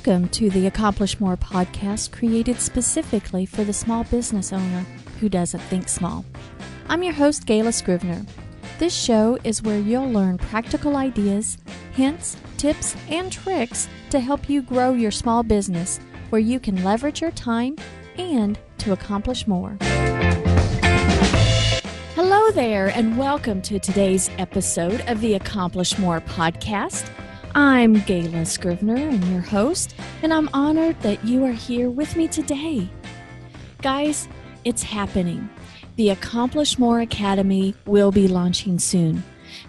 Welcome to the Accomplish More podcast, created specifically for the small business owner who doesn't think small. I'm your host, Gayla Scrivener. This show is where you'll learn practical ideas, hints, tips, and tricks to help you grow your small business where you can leverage your time and to accomplish more. Hello there, and welcome to today's episode of the Accomplish More podcast. I'm Gayla Scrivener and your host, and I'm honored that you are here with me today. Guys, it's happening. The Accomplish More Academy will be launching soon.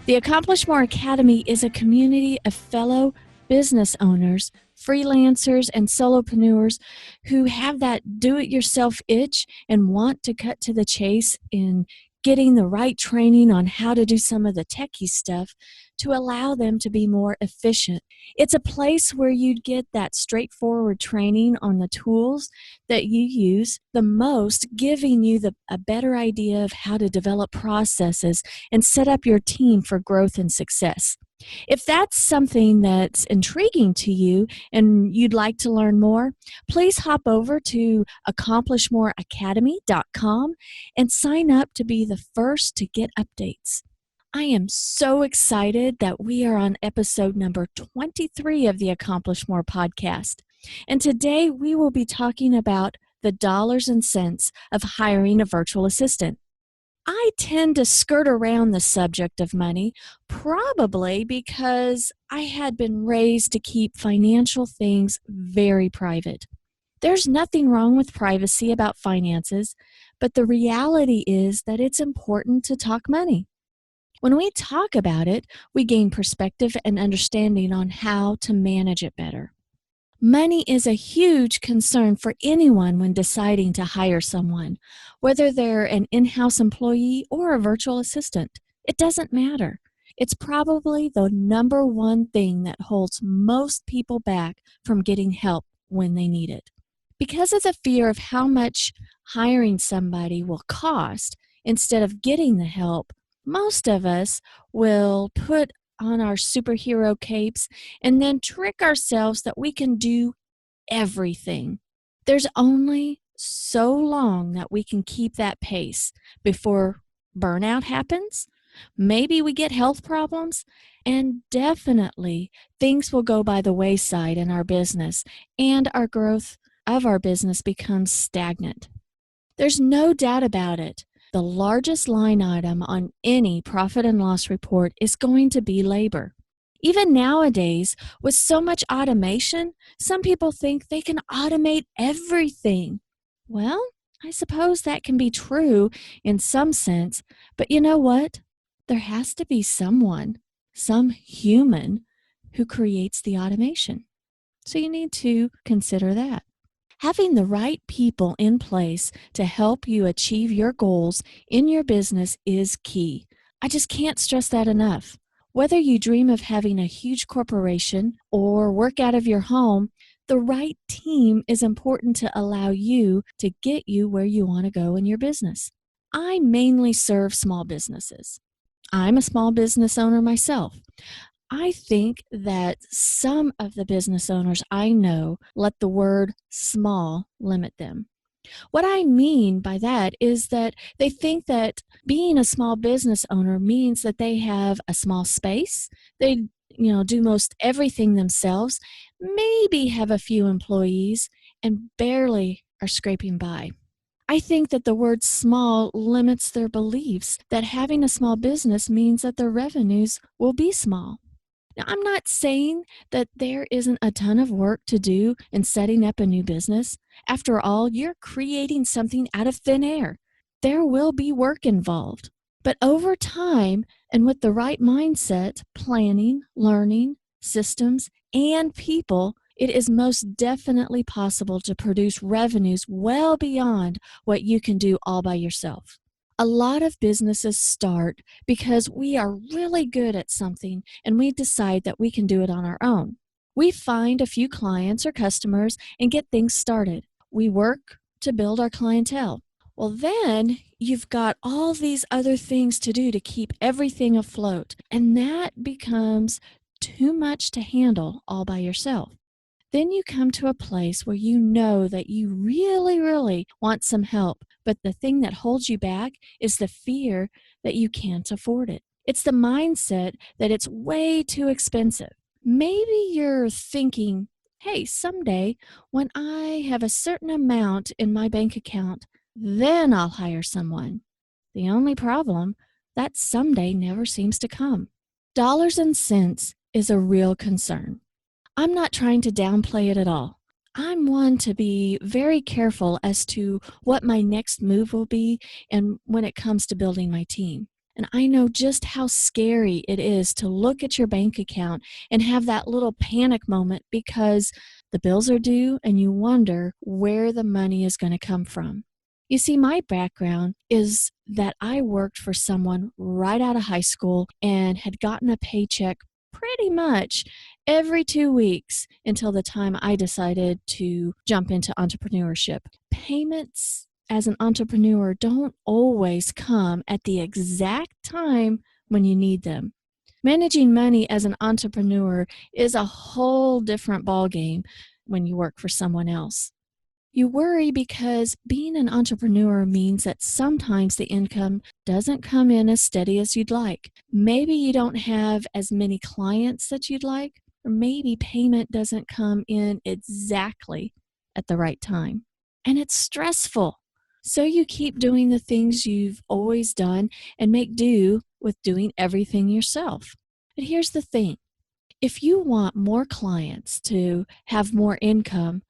The Accomplish More Academy is a community of fellow business owners, freelancers, and solopreneurs who have that do-it-yourself itch and want to cut to the chase in getting the right training on how to do some of the techie stuff to allow them to be more efficient. It's a place where you'd get that straightforward training on the tools that you use the most, giving you a better idea of how to develop processes and set up your team for growth and success. If that's something that's intriguing to you and you'd like to learn more, please hop over to accomplishmoreacademy.com and sign up to be the first to get updates. I am so excited that we are on episode number 23 of the Accomplish More podcast. And today we will be talking about the dollars and cents of hiring a virtual assistant. I tend to skirt around the subject of money, probably because I had been raised to keep financial things very private. There's nothing wrong with privacy about finances, but the reality is that it's important to talk money. When we talk about it, we gain perspective and understanding on how to manage it better. Money is a huge concern for anyone when deciding to hire someone, whether they're an in-house employee or a virtual assistant. It doesn't matter. It's probably the number one thing that holds most people back from getting help when they need it. Because of the fear of how much hiring somebody will cost instead of getting the help, most of us will put on our superhero capes and then trick ourselves that we can do everything. There's only so long that we can keep that pace before burnout happens. Maybe we get health problems, and definitely things will go by the wayside in our business and our growth of our business becomes stagnant. There's no doubt about it. The largest line item on any profit and loss report is going to be labor. Even nowadays, with so much automation, some people think they can automate everything. Well, I suppose that can be true in some sense, but you know what? There has to be someone, some human, who creates the automation. So you need to consider that. Having the right people in place to help you achieve your goals in your business is key. I just can't stress that enough. Whether you dream of having a huge corporation or work out of your home, the right team is important to allow you to get you where you want to go in your business. I mainly serve small businesses. I'm a small business owner myself. I think that some of the business owners I know let the word small limit them. What I mean by that is that they think that being a small business owner means that they have a small space, they do most everything themselves, maybe have a few employees, and barely are scraping by. I think that the word small limits their beliefs that having a small business means that their revenues will be small. Now, I'm not saying that there isn't a ton of work to do in setting up a new business. After all, you're creating something out of thin air. There will be work involved. But over time, and with the right mindset, planning, learning, systems, and people, it is most definitely possible to produce revenues well beyond what you can do all by yourself. A lot of businesses start because we are really good at something and we decide that we can do it on our own. We find a few clients or customers and get things started. We work to build our clientele. Well, then you've got all these other things to do to keep everything afloat, and that becomes too much to handle all by yourself. Then you come to a place where you know that you really, really want some help, but the thing that holds you back is the fear that you can't afford it. It's the mindset that it's way too expensive. Maybe you're thinking, hey, someday when I have a certain amount in my bank account, then I'll hire someone. The only problem, that someday never seems to come. Dollars and cents is a real concern. I'm not trying to downplay it at all. I'm one to be very careful as to what my next move will be and when it comes to building my team. And I know just how scary it is to look at your bank account and have that little panic moment because the bills are due and you wonder where the money is going to come from. You see, my background is that I worked for someone right out of high school and had gotten a paycheck pretty much every 2 weeks until the time I decided to jump into entrepreneurship. Payments as an entrepreneur don't always come at the exact time when you need them. Managing money as an entrepreneur is a whole different ballgame when you work for someone else. You worry because being an entrepreneur means that sometimes the income doesn't come in as steady as you'd like. Maybe you don't have as many clients that you'd like, or maybe payment doesn't come in exactly at the right time. And it's stressful. So you keep doing the things you've always done and make do with doing everything yourself. But here's the thing. If you want more clients to have more income,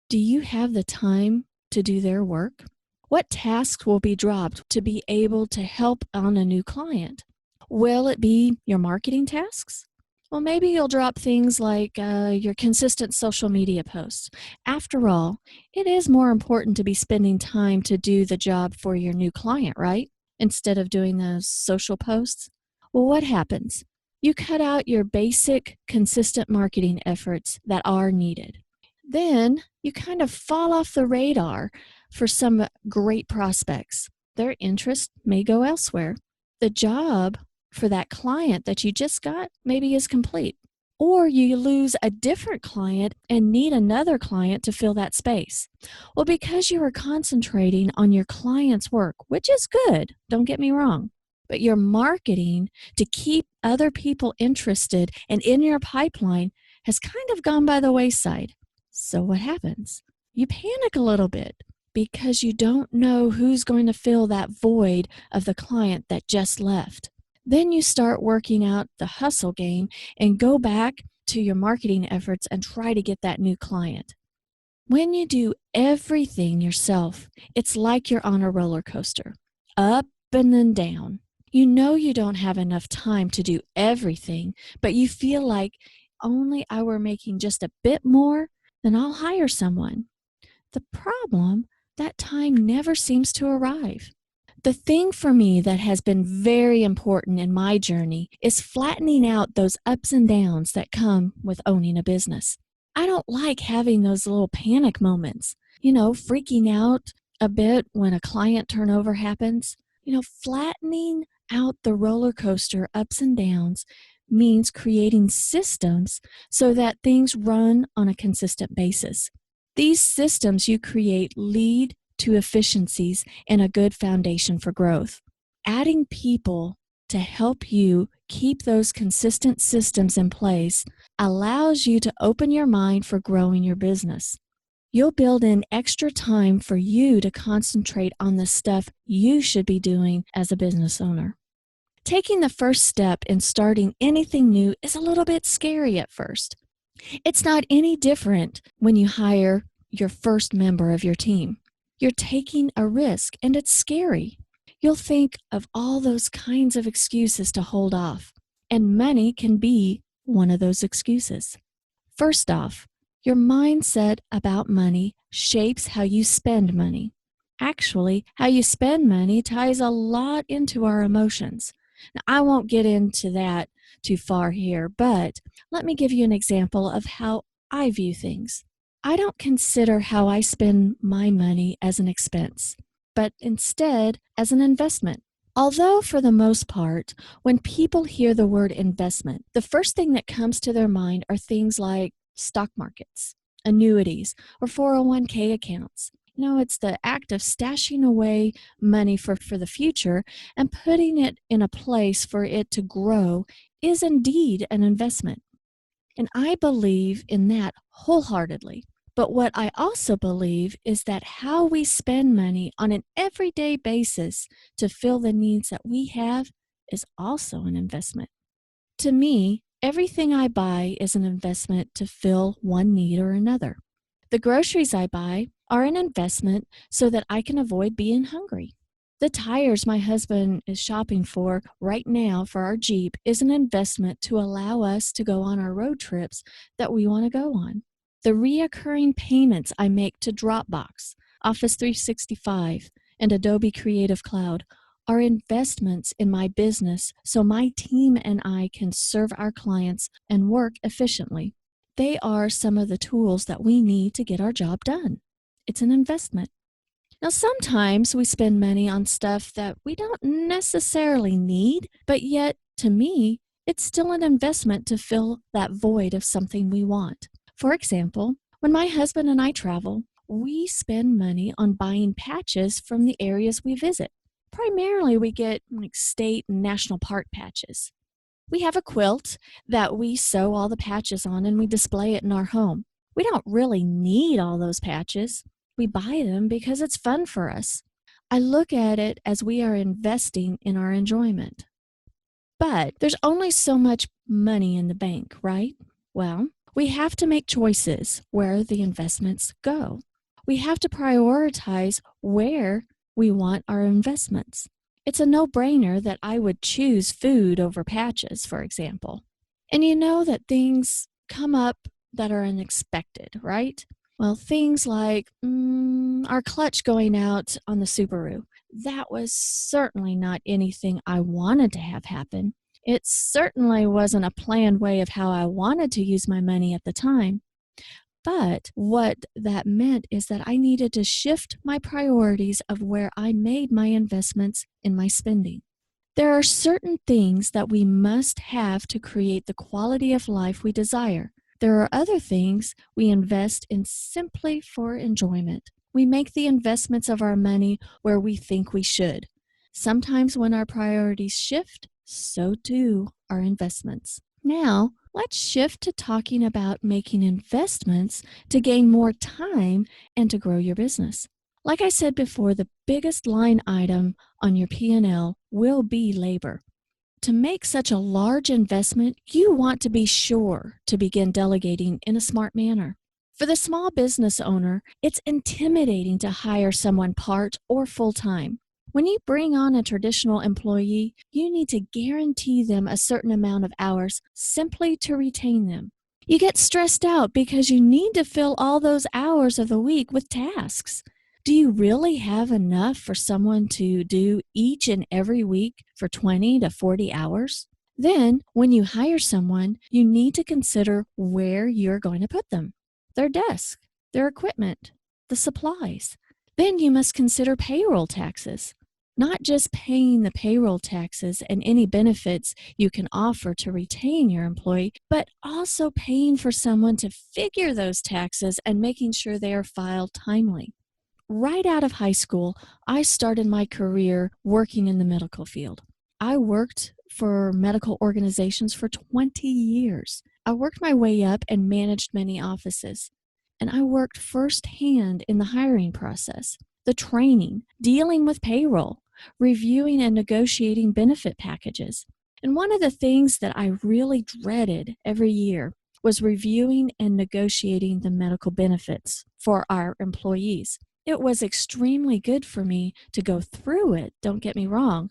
do you have the time to do their work? What tasks will be dropped to be able to help on a new client? Will it be your marketing tasks? Well, maybe you'll drop things like your consistent social media posts. After all, it is more important to be spending time to do the job for your new client, right? Instead of doing those social posts. Well, what happens? You cut out your basic, consistent marketing efforts that are needed. Then you kind of fall off the radar for some great prospects. Their interest may go elsewhere. The job for that client that you just got maybe is complete. Or you lose a different client and need another client to fill that space. Well, because you are concentrating on your client's work, which is good, don't get me wrong, but your marketing to keep other people interested and in your pipeline has kind of gone by the wayside. So what happens? You panic a little bit because you don't know who's going to fill that void of the client that just left. Then you start working out the hustle game and go back to your marketing efforts and try to get that new client. When you do everything yourself, it's like you're on a roller coaster, up and then down. You know you don't have enough time to do everything, but you feel like only I were making just a bit more, then I'll hire someone. The problem, that time never seems to arrive. The thing for me that has been very important in my journey is flattening out those ups and downs that come with owning a business. I don't like having those little panic moments, freaking out a bit when a client turnover happens. Flattening out the roller coaster ups and downs means creating systems so that things run on a consistent basis. These systems you create lead to efficiencies and a good foundation for growth. Adding people to help you keep those consistent systems in place allows you to open your mind for growing your business. You'll build in extra time for you to concentrate on the stuff you should be doing as a business owner. Taking the first step in starting anything new is a little bit scary at first. It's not any different when you hire your first member of your team. You're taking a risk and it's scary. You'll think of all those kinds of excuses to hold off, and money can be one of those excuses. First off, your mindset about money shapes how you spend money. Actually, how you spend money ties a lot into our emotions. Now, I won't get into that too far here, but let me give you an example of how I view things. I don't consider how I spend my money as an expense, but instead as an investment. Although for the most part, when people hear the word investment, the first thing that comes to their mind are things like stock markets, annuities, or 401k accounts. It's the act of stashing away money for the future and putting it in a place for it to grow is indeed an investment. And I believe in that wholeheartedly. But what I also believe is that how we spend money on an everyday basis to fill the needs that we have is also an investment. To me, everything I buy is an investment to fill one need or another. The groceries I buy are an investment so that I can avoid being hungry. The tires my husband is shopping for right now for our Jeep is an investment to allow us to go on our road trips that we want to go on. The reoccurring payments I make to Dropbox, Office 365, and Adobe Creative Cloud are investments in my business so my team and I can serve our clients and work efficiently. They are some of the tools that we need to get our job done. It's an investment. Now, sometimes we spend money on stuff that we don't necessarily need, but yet, to me, it's still an investment to fill that void of something we want. For example, when my husband and I travel, we spend money on buying patches from the areas we visit. Primarily, we get state and national park patches. We have a quilt that we sew all the patches on and we display it in our home. We don't really need all those patches. We buy them because it's fun for us. I look at it as we are investing in our enjoyment. But there's only so much money in the bank, right? Well, we have to make choices where the investments go. We have to prioritize where we want our investments. It's a no-brainer that I would choose food over patches, for example. And you know that things come up that are unexpected, right? Well, things like our clutch going out on the Subaru. That was certainly not anything I wanted to have happen. It certainly wasn't a planned way of how I wanted to use my money at the time. But what that meant is that I needed to shift my priorities of where I made my investments in my spending. There are certain things that we must have to create the quality of life we desire. There are other things we invest in simply for enjoyment. We make the investments of our money where we think we should. Sometimes when our priorities shift, so do our investments. Now, let's shift to talking about making investments to gain more time and to grow your business. Like I said before, the biggest line item on your P&L will be labor. To make such a large investment, you want to be sure to begin delegating in a smart manner. For the small business owner, it's intimidating to hire someone part or full-time. When you bring on a traditional employee, you need to guarantee them a certain amount of hours simply to retain them. You get stressed out because you need to fill all those hours of the week with tasks. Do you really have enough for someone to do each and every week for 20 to 40 hours? Then, when you hire someone, you need to consider where you're going to put them. Their desk, their equipment, the supplies. Then you must consider payroll taxes. Not just paying the payroll taxes and any benefits you can offer to retain your employee, but also paying for someone to figure those taxes and making sure they are filed timely. Right out of high school, I started my career working in the medical field. I worked for medical organizations for 20 years. I worked my way up and managed many offices. And I worked firsthand in the hiring process, the training, dealing with payroll, reviewing and negotiating benefit packages. And one of the things that I really dreaded every year was reviewing and negotiating the medical benefits for our employees. It was extremely good for me to go through it, don't get me wrong,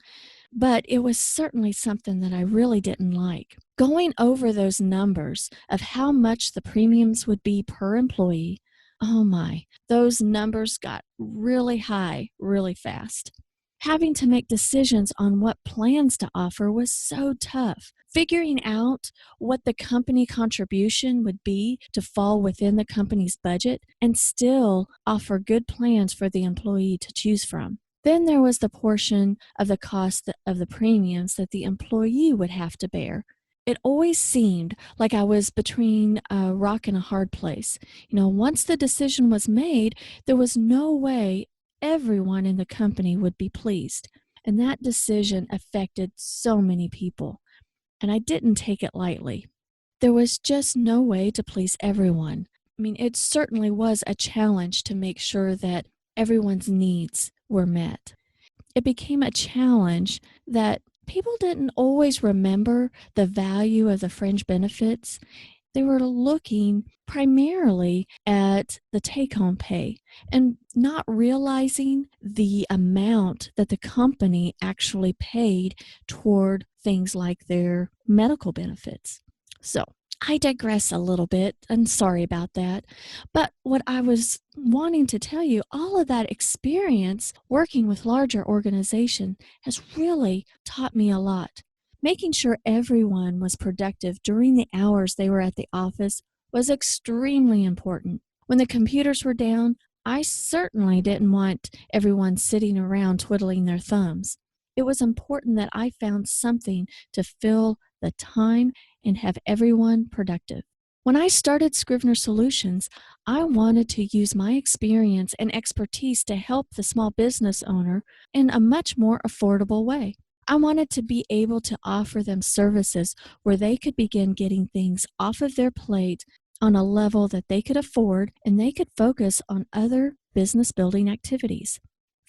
but it was certainly something that I really didn't like. Going over those numbers of how much the premiums would be per employee, oh my, those numbers got really high really fast. Having to make decisions on what plans to offer was so tough. Figuring out what the company contribution would be to fall within the company's budget and still offer good plans for the employee to choose from. Then there was the portion of the cost of the premiums that the employee would have to bear. It always seemed like I was between a rock and a hard place. Once the decision was made, there was no way everyone in the company would be pleased. And that decision affected so many people. And I didn't take it lightly. There was just no way to please everyone. It certainly was a challenge to make sure that everyone's needs were met. It became a challenge that people didn't always remember the value of the fringe benefits. They were looking primarily at the take-home pay and not realizing the amount that the company actually paid toward things like their medical benefits. So I digress a little bit. I'm sorry about that. But what I was wanting to tell you, all of that experience working with larger organizations has really taught me a lot. Making sure everyone was productive during the hours they were at the office was extremely important. When the computers were down, I certainly didn't want everyone sitting around twiddling their thumbs. It was important that I found something to fill the time and have everyone productive. When I started Scrivener Solutions, I wanted to use my experience and expertise to help the small business owner in a much more affordable way. I wanted to be able to offer them services where they could begin getting things off of their plate on a level that they could afford, and they could focus on other business building activities.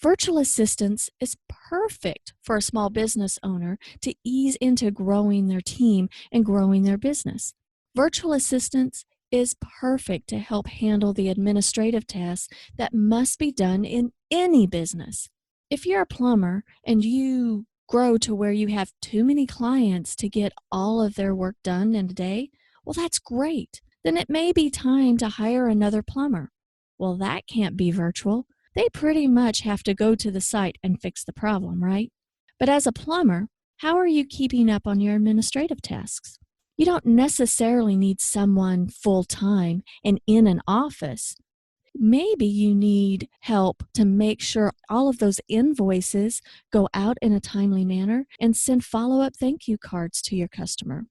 Virtual assistants is perfect for a small business owner to ease into growing their team and growing their business. Virtual assistants is perfect to help handle the administrative tasks that must be done in any business. If you're a plumber and you grow to where you have too many clients to get all of their work done in a day, well, that's great. Then it may be time to hire another plumber. Well, that can't be virtual. They pretty much have to go to the site and fix the problem, right? But as a plumber, how are you keeping up on your administrative tasks? You don't necessarily need someone full-time and in an office. Maybe you need help to make sure all of those invoices go out in a timely manner and send follow-up thank you cards to your customer.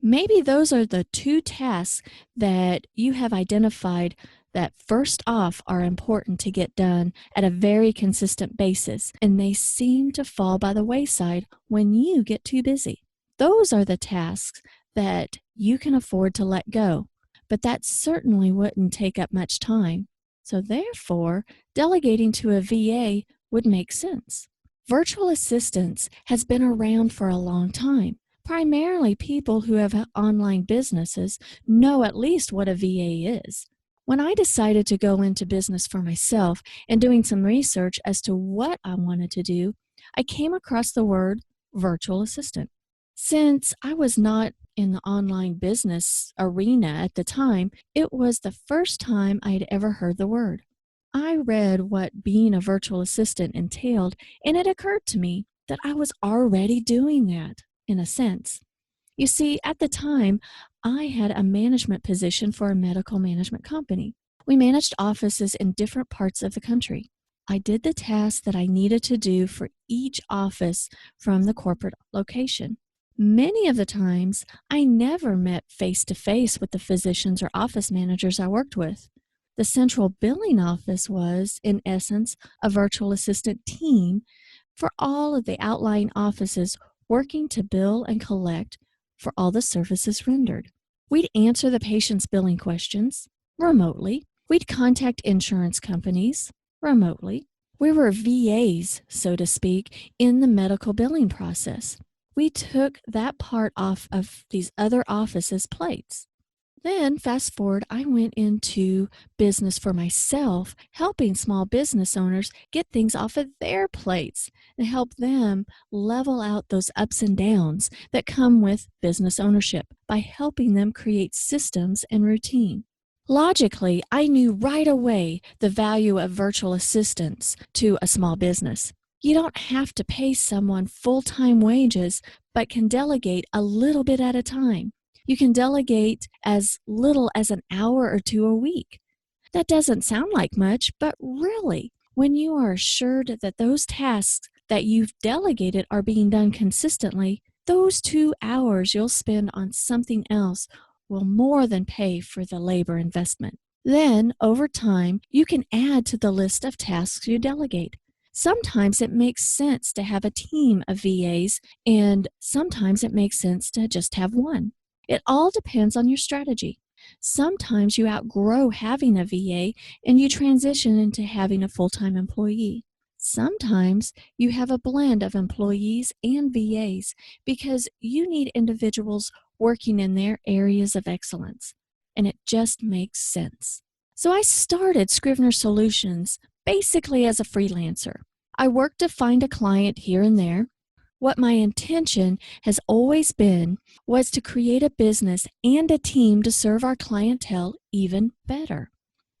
Maybe those are the two tasks that you have identified that first off are important to get done at a very consistent basis, and they seem to fall by the wayside when you get too busy. Those are the tasks that you can afford to let go, but that certainly wouldn't take up much time. So therefore, delegating to a VA would make sense. Virtual assistance has been around for a long time. Primarily, people who have online businesses know at least what a VA is. When I decided to go into business for myself and doing some research as to what I wanted to do, I came across the word virtual assistant. Since I was not in the online business arena at the time, it was the first time I had ever heard the word. I read what being a virtual assistant entailed, and it occurred to me that I was already doing that, in a sense. You see, at the time, I had a management position for a medical management company. We managed offices in different parts of the country. I did the tasks that I needed to do for each office from the corporate location. Many of the times, I never met face-to-face with the physicians or office managers I worked with. The central billing office was, in essence, a virtual assistant team for all of the outlying offices working to bill and collect for all the services rendered. We'd answer the patient's billing questions remotely. We'd contact insurance companies remotely. We were VAs, so to speak, in the medical billing process. We took that part off of these other offices' plates. Then, fast forward, I went into business for myself, helping small business owners get things off of their plates and help them level out those ups and downs that come with business ownership by helping them create systems and routine. Logically, I knew right away the value of virtual assistants to a small business. You don't have to pay someone full-time wages, but can delegate a little bit at a time. You can delegate as little as an hour or two a week. That doesn't sound like much, but really, when you are assured that those tasks that you've delegated are being done consistently, those 2 hours you'll spend on something else will more than pay for the labor investment. Then, over time, you can add to the list of tasks you delegate. Sometimes it makes sense to have a team of VAs, and sometimes it makes sense to just have one. It all depends on your strategy. Sometimes you outgrow having a VA and you transition into having a full-time employee. Sometimes you have a blend of employees and VAs because you need individuals working in their areas of excellence, and it just makes sense. So I started Scrivener Solutions basically as a freelancer. I worked to find a client here and there. What my intention has always been was to create a business and a team to serve our clientele even better.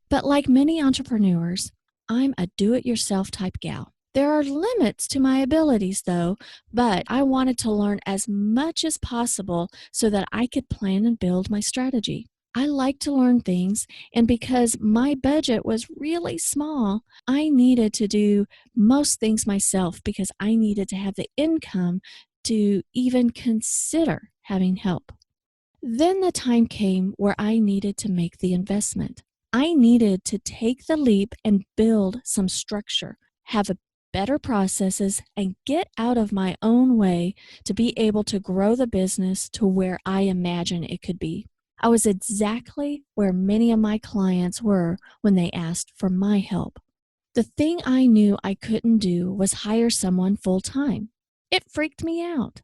But like many entrepreneurs, I'm a do-it-yourself type gal. There are limits to my abilities though, but I wanted to learn as much as possible so that I could plan and build my strategy. I like to learn things, and because my budget was really small, I needed to do most things myself because I needed to have the income to even consider having help. Then the time came where I needed to make the investment. I needed to take the leap and build some structure, have better processes, and get out of my own way to be able to grow the business to where I imagine it could be. I was exactly where many of my clients were when they asked for my help. The thing I knew I couldn't do was hire someone full-time. It freaked me out.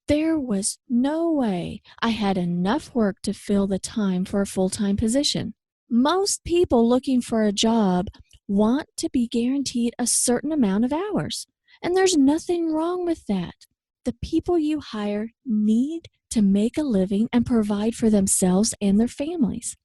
There was no way I had enough work to fill the time for a full-time position. Most people looking for a job want to be guaranteed a certain amount of hours, and there's nothing wrong with that. The people you hire need to make a living and provide for themselves and their families.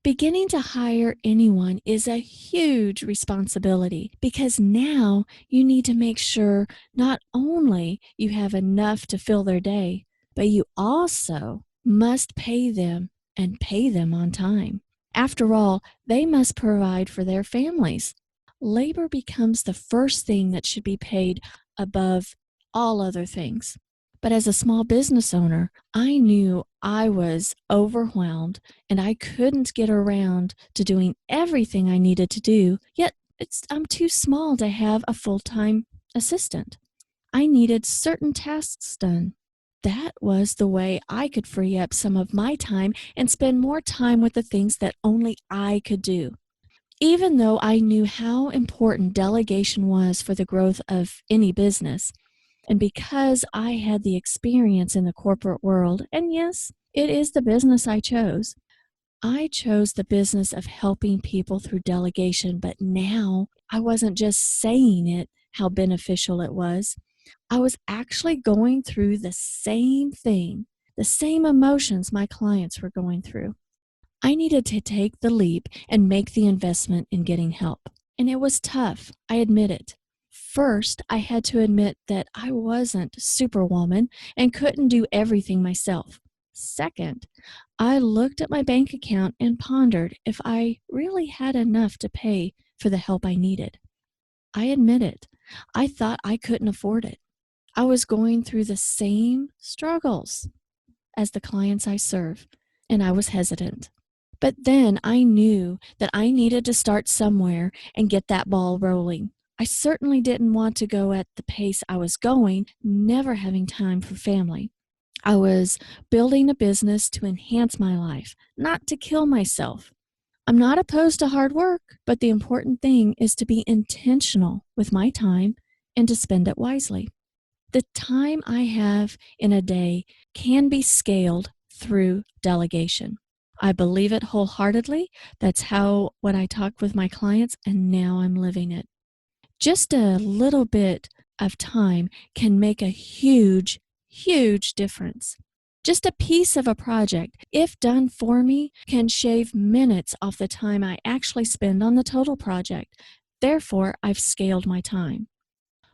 Beginning to hire anyone is a huge responsibility because now you need to make sure not only you have enough to fill their day, but you also must pay them and pay them on time. After all, they must provide for their families. Labor becomes the first thing that should be paid above all other things. But as a small business owner, I knew I was overwhelmed and I couldn't get around to doing everything I needed to do, yet I'm too small to have a full-time assistant. I needed certain tasks done. That was the way I could free up some of my time and spend more time with the things that only I could do. Even though I knew how important delegation was for the growth of any business, and because I had the experience in the corporate world, and yes, it is the business I chose the business of helping people through delegation, but now I wasn't just saying it, how beneficial it was. I was actually going through the same thing, the same emotions my clients were going through. I needed to take the leap and make the investment in getting help. And it was tough, I admit it. First, I had to admit that I wasn't Superwoman and couldn't do everything myself. Second, I looked at my bank account and pondered if I really had enough to pay for the help I needed. I admit it, I thought I couldn't afford it. I was going through the same struggles as the clients I serve, and I was hesitant. But then I knew that I needed to start somewhere and get that ball rolling. I certainly didn't want to go at the pace I was going, never having time for family. I was building a business to enhance my life, not to kill myself. I'm not opposed to hard work, but the important thing is to be intentional with my time and to spend it wisely. The time I have in a day can be scaled through delegation. I believe it wholeheartedly. That's what I talk with my clients, and now I'm living it. Just a little bit of time can make a huge, huge difference. Just a piece of a project, if done for me, can shave minutes off the time I actually spend on the total project. Therefore, I've scaled my time.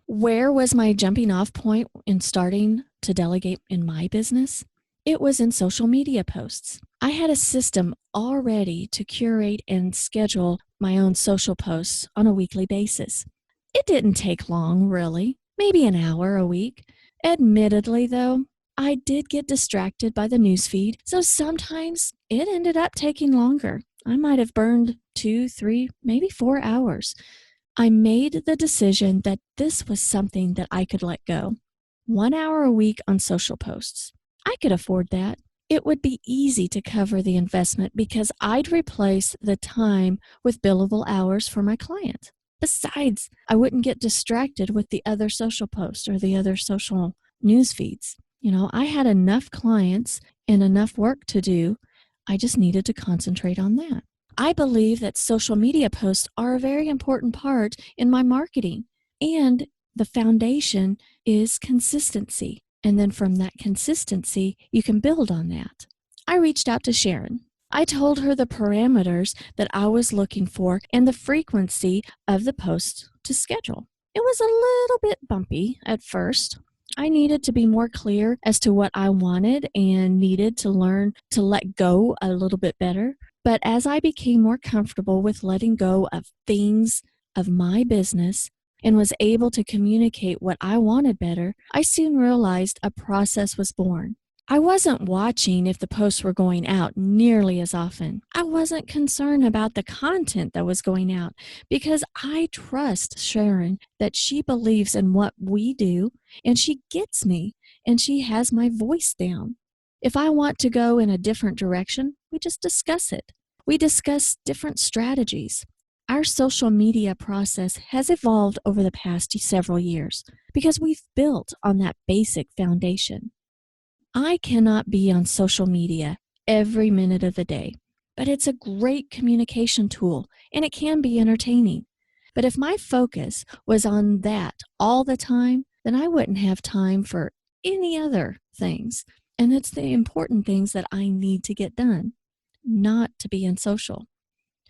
Where was my jumping off point in starting to delegate in my business? It was in social media posts. I had a system already to curate and schedule my own social posts on a weekly basis. It didn't take long, really, maybe an hour a week. Admittedly, though, I did get distracted by the newsfeed, so sometimes it ended up taking longer. I might have burned 2, 3, maybe 4 hours. I made the decision that this was something that I could let go. 1 hour a week on social posts. I could afford that. It would be easy to cover the investment because I'd replace the time with billable hours for my client. Besides, I wouldn't get distracted with the other social posts or the other social news feeds. I had enough clients and enough work to do. I just needed to concentrate on that. I believe that social media posts are a very important part in my marketing, and the foundation is consistency. And then from that consistency, you can build on that. I reached out to Sharon. I told her the parameters that I was looking for and the frequency of the posts to schedule. It was a little bit bumpy at first. I needed to be more clear as to what I wanted and needed to learn to let go a little bit better. But as I became more comfortable with letting go of things of my business and was able to communicate what I wanted better, I soon realized a process was born. I wasn't watching if the posts were going out nearly as often. I wasn't concerned about the content that was going out because I trust Sharon that she believes in what we do and she gets me and she has my voice down. If I want to go in a different direction, we just discuss it. We discuss different strategies. Our social media process has evolved over the past several years because we've built on that basic foundation. I cannot be on social media every minute of the day, but it's a great communication tool and it can be entertaining. But if my focus was on that all the time, then I wouldn't have time for any other things. And it's the important things that I need to get done, not to be in social.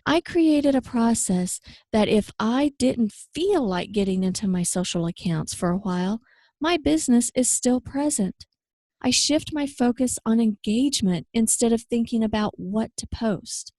I created a process that if I didn't feel like getting into my social accounts for a while, my business is still present. I shift my focus on engagement instead of thinking about what to post.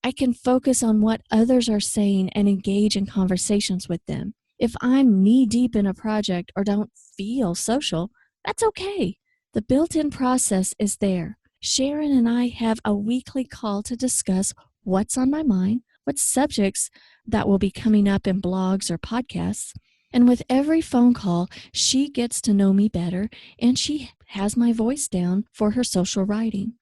I can focus on what others are saying and engage in conversations with them. If I'm knee-deep in a project or don't feel social, that's okay. The built-in process is there. Sharon and I have a weekly call to discuss what's on my mind, what subjects that will be coming up in blogs or podcasts. And with every phone call, she gets to know me better and she has my voice down for her social writing.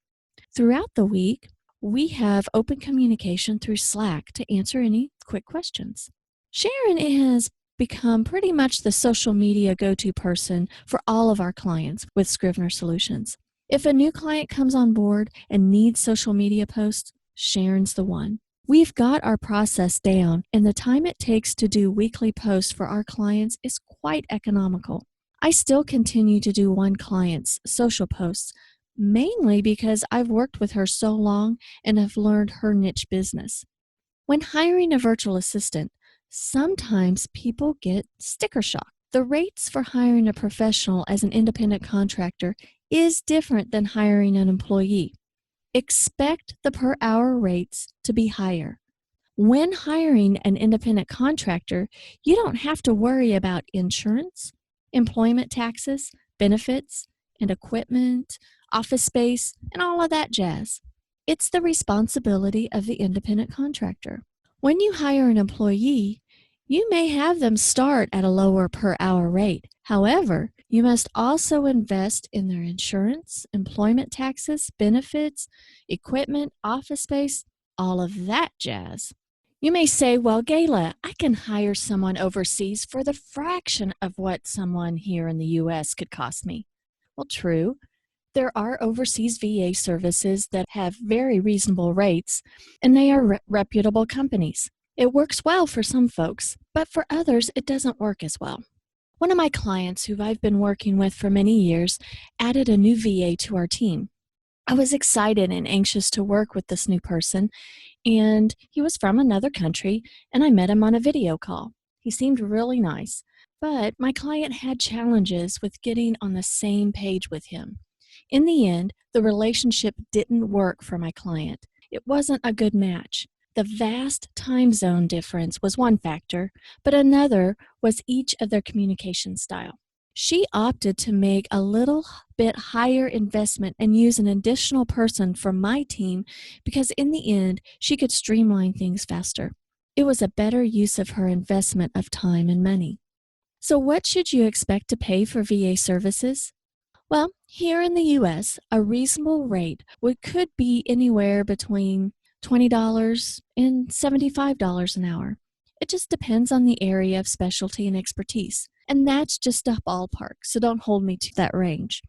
Throughout the week, we have open communication through Slack to answer any quick questions. Sharon has become pretty much the social media go-to person for all of our clients with Scrivener Solutions. If a new client comes on board and needs social media posts, Sharon's the one. We've got our process down, and the time it takes to do weekly posts for our clients is quite economical. I still continue to do one client's social posts, mainly because I've worked with her so long and have learned her niche business. When hiring a virtual assistant, sometimes people get sticker shock. The rates for hiring a professional as an independent contractor is different than hiring an employee. Expect the per hour rates to be higher. When hiring an independent contractor, you don't have to worry about insurance, employment taxes, benefits, and equipment, office space, and all of that jazz. It's the responsibility of the independent contractor. When you hire an employee, you may have them start at a lower per hour rate. However, you must also invest in their insurance, employment taxes, benefits, equipment, office space, all of that jazz. You may say, well, Gayla, I can hire someone overseas for the fraction of what someone here in the U.S. could cost me. Well, true. There are overseas VA services that have very reasonable rates, and they are reputable companies. It works well for some folks, but for others, it doesn't work as well. One of my clients who I've been working with for many years added a new VA to our team. I was excited and anxious to work with this new person, and he was from another country, and I met him on a video call. He seemed really nice, but my client had challenges with getting on the same page with him. In the end, the relationship didn't work for my client. It wasn't a good match. The vast time zone difference was one factor, but another was each of their communication style. She opted to make a little bit higher investment and use an additional person from my team because in the end, she could streamline things faster. It was a better use of her investment of time and money. So what should you expect to pay for VA services? Well, here in the US, a reasonable rate could be anywhere between $20 and $75 an hour. It just depends on the area of specialty and expertise. And that's just a ballpark, so don't hold me to that range.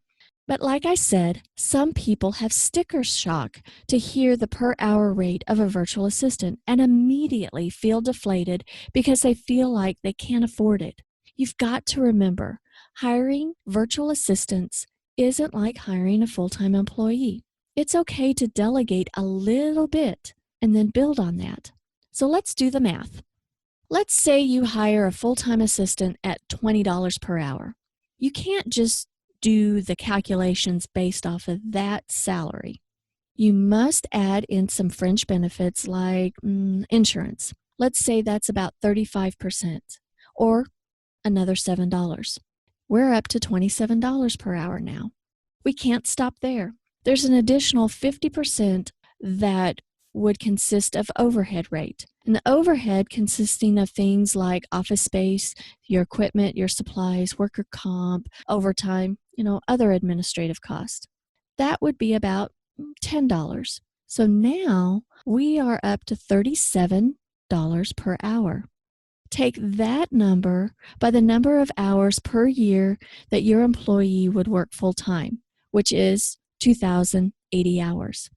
But like I said, some people have sticker shock to hear the per hour rate of a virtual assistant and immediately feel deflated because they feel like they can't afford it. You've got to remember, hiring virtual assistants isn't like hiring a full-time employee. It's okay to delegate a little bit and then build on that. So let's do the math. Let's say you hire a full-time assistant at $20 per hour. You can't just do the calculations based off of that salary. You must add in some fringe benefits like insurance. Let's say that's about 35% or another $7. We're up to $27 per hour now. We can't stop there. There's an additional 50% that would consist of overhead rate. And the overhead consisting of things like office space, your equipment, your supplies, worker comp, overtime, other administrative costs. That would be about $10. So now we are up to $37 per hour. Take that number by the number of hours per year that your employee would work full-time, which is 2,080 hours.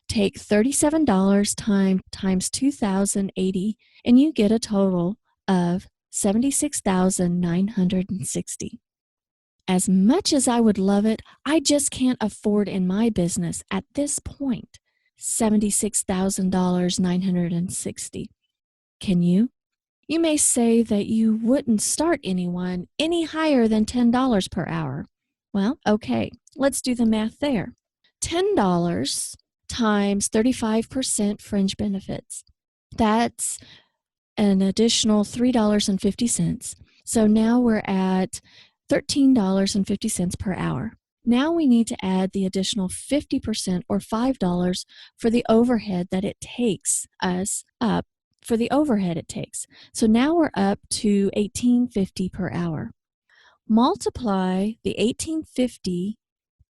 Take $37 times 2,080, and you get a total of $76,960. As much as I would love it, I just can't afford in my business at this point $76,960. Can you? You may say that you wouldn't start anyone any higher than $10 per hour. Well, okay, let's do the math there. $10 times 35% fringe benefits. That's an additional $3.50. So now we're at $13.50 per hour. Now we need to add the additional 50% or $5 for the overhead that it takes us up for the overhead it takes. So now we're up to $18.50 per hour. Multiply the $18.50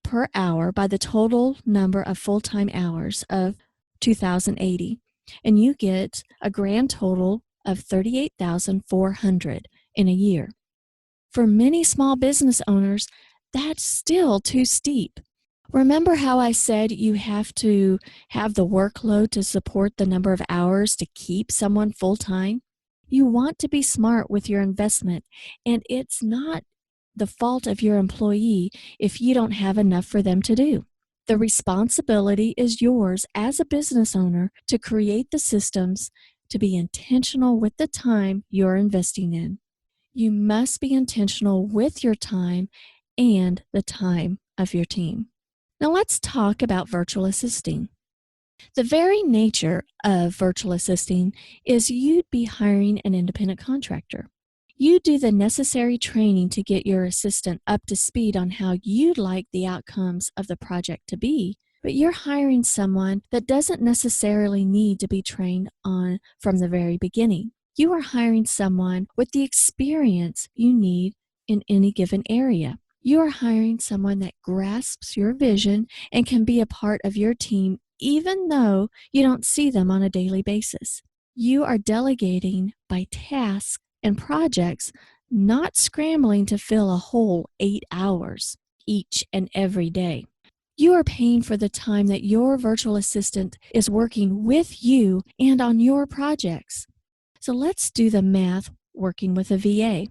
per hour by the total number of full-time hours of 2,080, and you get a grand total of $38,400 in a year. For many small business owners, that's still too steep. Remember how I said you have to have the workload to support the number of hours to keep someone full-time? You want to be smart with your investment, and it's not the fault of your employee if you don't have enough for them to do. The responsibility is yours as a business owner to create the systems to be intentional with the time you're investing in. You must be intentional with your time and the time of your team. Now let's talk about virtual assisting. The very nature of virtual assisting is you'd be hiring an independent contractor. You do the necessary training to get your assistant up to speed on how you'd like the outcomes of the project to be, but you're hiring someone that doesn't necessarily need to be trained on from the very beginning. You are hiring someone with the experience you need in any given area. You are hiring someone that grasps your vision and can be a part of your team even though you don't see them on a daily basis. You are delegating by tasks and projects, not scrambling to fill a whole 8 hours each and every day. You are paying for the time that your virtual assistant is working with you and on your projects. So let's do the math working with a VA.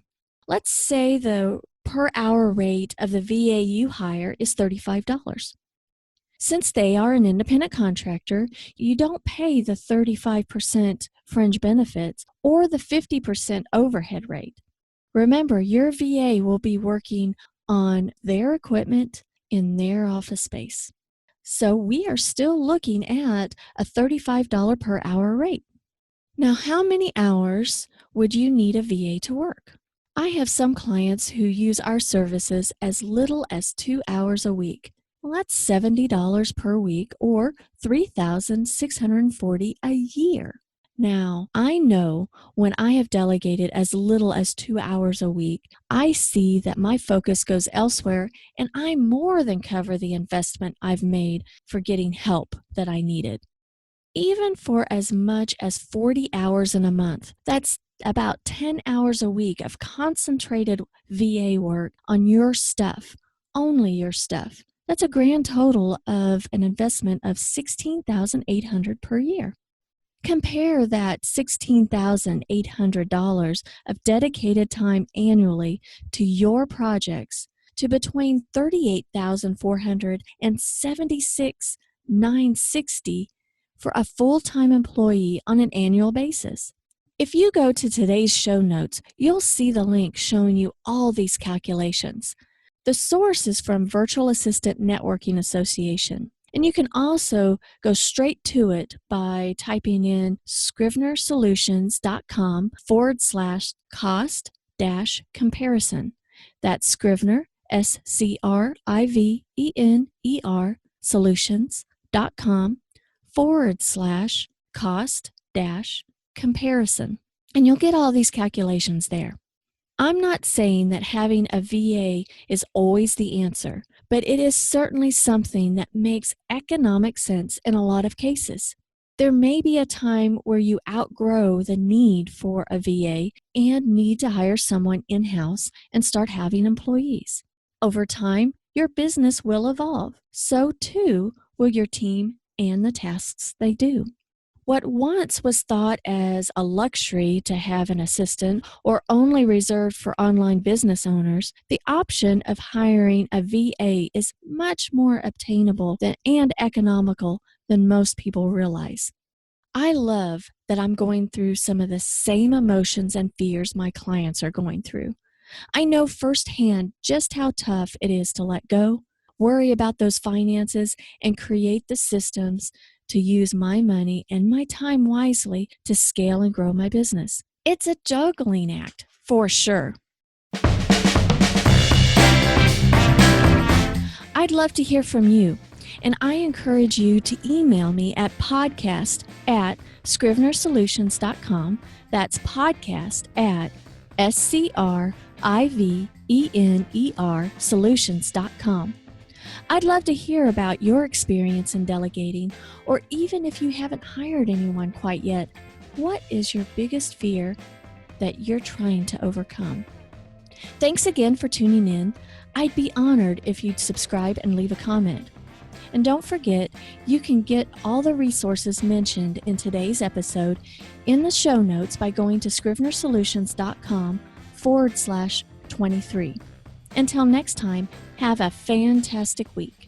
Let's say the per hour rate of the VA you hire is $35. Since they are an independent contractor, you don't pay the 35% fringe benefits or the 50% overhead rate. Remember, your VA will be working on their equipment in their office space. So we are still looking at a $35 per hour rate. Now, how many hours would you need a VA to work? I have some clients who use our services as little as 2 hours a week. Well, that's $70 per week or $3,640 a year. Now, I know when I have delegated as little as 2 hours a week, I see that my focus goes elsewhere and I more than cover the investment I've made for getting help that I needed. Even for as much as 40 hours in a month, that's about 10 hours a week of concentrated VA work on your stuff, only your stuff. That's a grand total of an investment of $16,800 per year. Compare that $16,800 of dedicated time annually to your projects to between $38,400 and $76,960 for a full-time employee on an annual basis. If you go to today's show notes, you'll see the link showing you all these calculations. The source is from Virtual Assistant Networking Association. And you can also go straight to it by typing in scrivenersolutions.com/cost-comparison. That's Scrivener, SCRIVENER, solutions.com/cost-comparison. And you'll get all these calculations there. I'm not saying that having a VA is always the answer, but it is certainly something that makes economic sense in a lot of cases. There may be a time where you outgrow the need for a VA and need to hire someone in-house and start having employees. Over time, your business will evolve. So too will your team and the tasks they do. What once was thought as a luxury to have an assistant or only reserved for online business owners, the option of hiring a VA is much more obtainable and economical than most people realize. I love that I'm going through some of the same emotions and fears my clients are going through. I know firsthand just how tough it is to let go, worry about those finances, and create the systems to use my money and my time wisely to scale and grow my business. It's a juggling act, for sure. I'd love to hear from you, and I encourage you to email me at podcast@scrivenersolutions.com. That's podcast@SCRIVENER solutions.com. I'd love to hear about your experience in delegating, or even if you haven't hired anyone quite yet, what is your biggest fear that you're trying to overcome? Thanks again for tuning in. I'd be honored if you'd subscribe and leave a comment. And don't forget, you can get all the resources mentioned in today's episode in the show notes by going to scrivenersolutions.com/23. Until next time, have a fantastic week.